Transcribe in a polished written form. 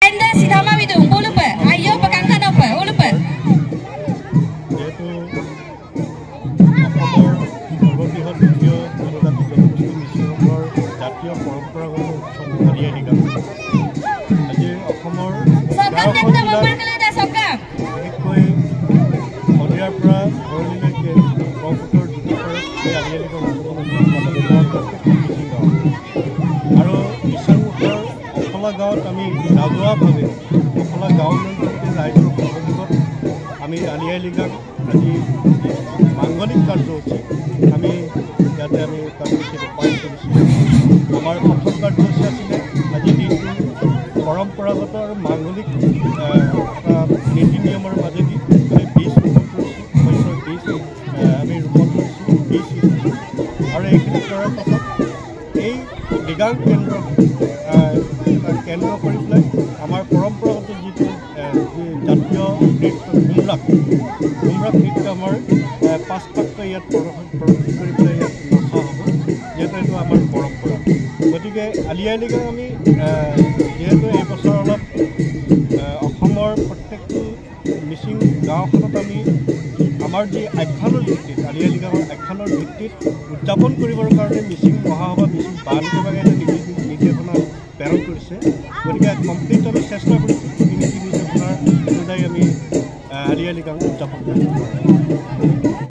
Anda sidama itu, lupa. Ayo pekangkan apa? Lupa. Yaitu অসমৰ সৰ্ববৃহৎ দ্বিতীয় জনজাতি জনগোষ্ঠী মিচিংসকলৰ জাতীয় পৰম্পৰাগত উৎসৱ আলি-আই লৃগাং। আজি অসমৰ বিশেষকৈ শদিয়াৰ পৰা ভৰলীলৈকে ব্ৰহ্মপুত্ৰৰ দুটা পাৰত এই আলি-আই লৃগাং মিচিং গাঁও আৰু মিছাংমুখৰ অখলা গাঁৱত আমি ৰাজহুৱাভাৱে অখলা গাঁও অঞ্চলতে ৰাইজৰ সহযোগত আমি আলি-আই লৃগাং আজি মাংগলিক কাৰ্যসূচী আমি ইয়াতে আমি কাৰ্যসূচী ৰূপায়ণ কৰিছিলোঁ। আমাৰ প্ৰথম কাৰ্যসূচী আছিলে আজি দিনটো পৰম্পৰাগত আৰু মাংগলিক নীতি নিয়মৰ মাজেদি আমি বীজ ৰোপণ কৰিছোঁ, শস্যৰ বীজ আমি ৰোপণ কৰিছোঁ, বীজ সিঁচিছোঁ আৰু এইখিনি কৰাৰ পাছত এই লৃগাং কেন্দ্ৰ কৰি পেলাই আমাৰ পৰম্পৰাগত যিটো জাতীয় নৃত্য ঘুমৰাগ নৃত্য আমাৰ 5 পাককৈ ইয়াত প্ৰদৰ্শন কৰি পেলাই ইয়াত নচা হ'ব, যিহেতু এইটো আমাৰ পৰম্পৰা। গতিকে আলি-আই লৃগাং আমি যিহেতু এই বছৰ অলপ অসমৰ প্ৰত্যেকটো মিচিং গাঁওখনত আমি আমাৰ যি আখ্যানৰ ভিত্তিত আলি-আই লৃগাঙৰ আখ্যানৰ ভিত্তিত উদযাপন কৰিবৰ কাৰণে মিচিং মহাসভা মিচিং বান বিভাগে এটা নিৰ্দেশনা প্ৰেৰণ কৰিছে। গতিকে কমপ্লিট আমি চেষ্টা কৰিছোঁ নীতি নিৰ্দেশনাৰ অনুযায়ী আমি আলি-আই লৃগাং উদযাপন কৰিছোঁ।